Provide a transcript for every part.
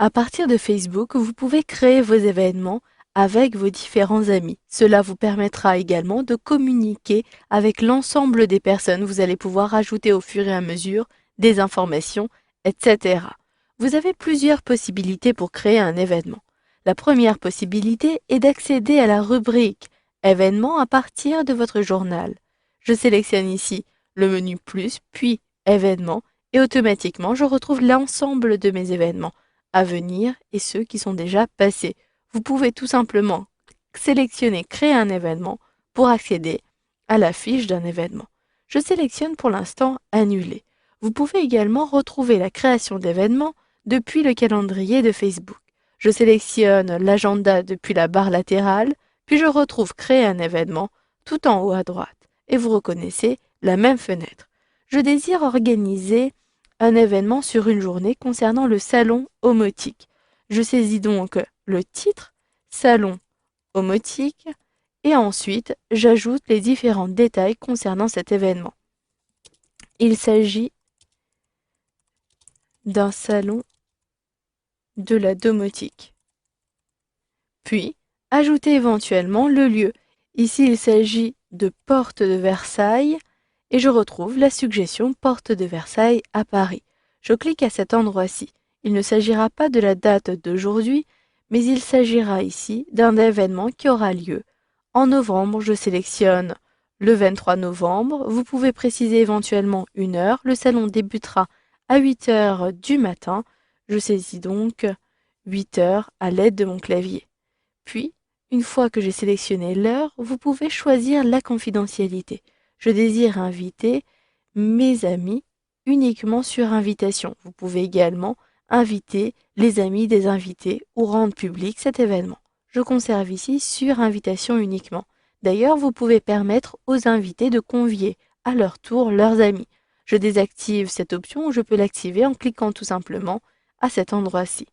À partir de Facebook, vous pouvez créer vos événements avec vos différents amis. Cela vous permettra également de communiquer avec l'ensemble des personnes. Vous allez pouvoir ajouter au fur et à mesure des informations, etc. Vous avez plusieurs possibilités pour créer un événement. La première possibilité est d'accéder à la rubrique événements à partir de votre journal. Je sélectionne ici le menu plus, puis événements, et automatiquement je retrouve l'ensemble de mes événements à venir et ceux qui sont déjà passés. Vous pouvez tout simplement sélectionner créer un événement pour accéder à la fiche d'un événement. Je sélectionne pour l'instant annuler. Vous pouvez également retrouver la création d'événements depuis le calendrier de Facebook. Je sélectionne l'agenda depuis la barre latérale, puis je retrouve créer un événement tout en haut à droite. Et vous reconnaissez la même fenêtre. Je désire organiser un événement sur une journée concernant le salon omotique. Je saisis donc le titre, salon omotique, et ensuite j'ajoute les différents détails concernant cet événement. Il s'agit d'un salon de la domotique. Puis, ajoutez éventuellement le lieu. Ici, il s'agit de Porte de Versailles et je retrouve la suggestion Porte de Versailles à Paris. Je clique à cet endroit-ci. Il ne s'agira pas de la date d'aujourd'hui, mais il s'agira ici d'un événement qui aura lieu. En novembre, je sélectionne le 23 novembre. Vous pouvez préciser éventuellement une heure. Le salon débutera à 8 heures du matin. Je saisis donc 8 heures à l'aide de mon clavier. Puis, une fois que j'ai sélectionné l'heure, vous pouvez choisir la confidentialité. Je désire inviter mes amis uniquement sur invitation. Vous pouvez également inviter les amis des invités ou rendre public cet événement. Je conserve ici sur invitation uniquement. D'ailleurs, vous pouvez permettre aux invités de convier à leur tour leurs amis. Je désactive cette option ou je peux l'activer en cliquant tout simplement à cet endroit-ci.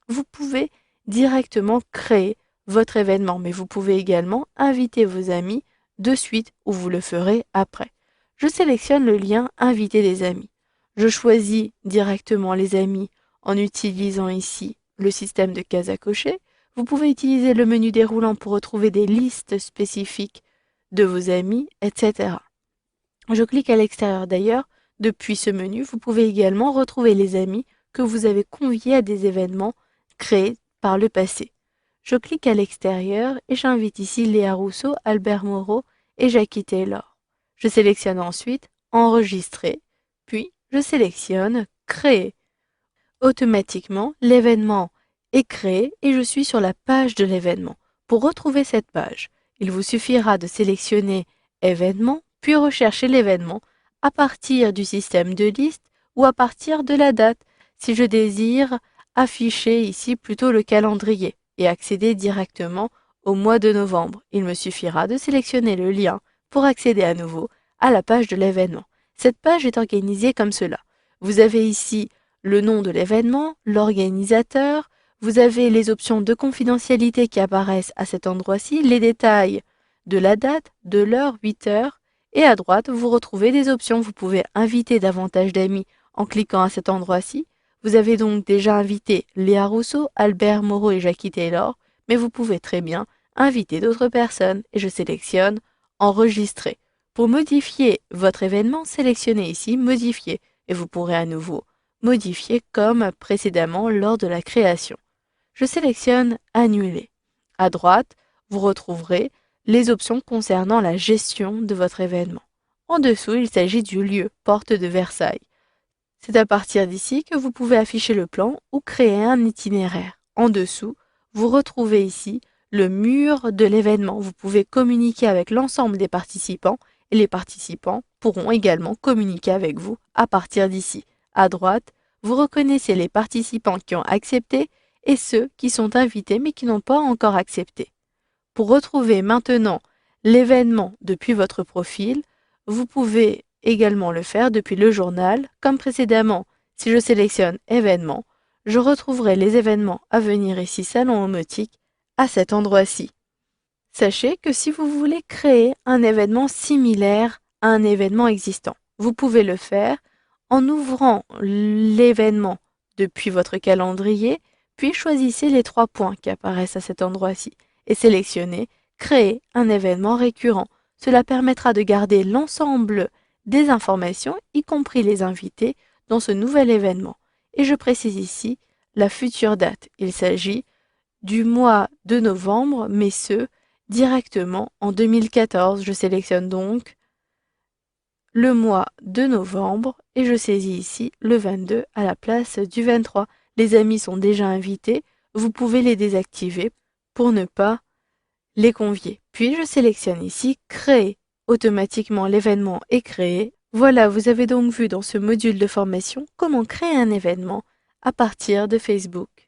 Vous pouvez directement créer votre événement, mais vous pouvez également inviter vos amis de suite ou vous le ferez après. Je sélectionne le lien Inviter des amis. Je choisis directement les amis en utilisant ici le système de cases à cocher. Vous pouvez utiliser le menu déroulant pour retrouver des listes spécifiques de vos amis, etc. Je clique à l'extérieur d'ailleurs. Depuis ce menu, vous pouvez également retrouver les amis que vous avez conviés à des événements créés par le passé. Je clique à l'extérieur et j'invite ici Léa Rousseau, Albert Moreau et Jackie Taylor. Je sélectionne ensuite Enregistrer, puis je sélectionne Créer. Automatiquement, l'événement est créé et je suis sur la page de l'événement. Pour retrouver cette page, il vous suffira de sélectionner Événement, puis rechercher l'événement à partir du système de liste ou à partir de la date, si je désire afficher ici plutôt le calendrier et accéder directement au mois de novembre. Il me suffira de sélectionner le lien pour accéder à nouveau à la page de l'événement. Cette page est organisée comme cela. Vous avez ici le nom de l'événement, l'organisateur, vous avez les options de confidentialité qui apparaissent à cet endroit-ci, les détails de la date, de l'heure, 8 heures, et à droite, vous retrouvez des options. Vous pouvez inviter davantage d'amis en cliquant à cet endroit-ci. Vous avez donc déjà invité Léa Rousseau, Albert Moreau et Jackie Taylor, mais vous pouvez très bien inviter d'autres personnes et je sélectionne Enregistrer. Pour modifier votre événement, sélectionnez ici Modifier et vous pourrez à nouveau modifier comme précédemment lors de la création. Je sélectionne Annuler. À droite, vous retrouverez les options concernant la gestion de votre événement. En dessous, il s'agit du lieu, porte de Versailles. C'est à partir d'ici que vous pouvez afficher le plan ou créer un itinéraire. En dessous, vous retrouvez ici le mur de l'événement. Vous pouvez communiquer avec l'ensemble des participants et les participants pourront également communiquer avec vous à partir d'ici. À droite, vous reconnaissez les participants qui ont accepté et ceux qui sont invités mais qui n'ont pas encore accepté. Pour retrouver maintenant l'événement depuis votre profil, vous pouvez également le faire depuis le journal. Comme précédemment, si je sélectionne événements, je retrouverai les événements à venir ici, salon omotique, à cet endroit-ci. Sachez que si vous voulez créer un événement similaire à un événement existant, vous pouvez le faire en ouvrant l'événement depuis votre calendrier, Puis choisissez les 3 points qui apparaissent à cet endroit-ci et sélectionnez Créer un événement récurrent. Cela permettra de garder l'ensemble des informations, y compris les invités, dans ce nouvel événement. Et je précise ici la future date. Il s'agit du mois de novembre, mais ce, directement en 2014. Je sélectionne donc le mois de novembre et je saisis ici le 22 à la place du 23. Les amis sont déjà invités, vous pouvez les désactiver pour ne pas les convier. Puis je sélectionne ici Créer. Automatiquement l'événement est créé. Voilà, vous avez donc vu dans ce module de formation comment créer un événement à partir de Facebook.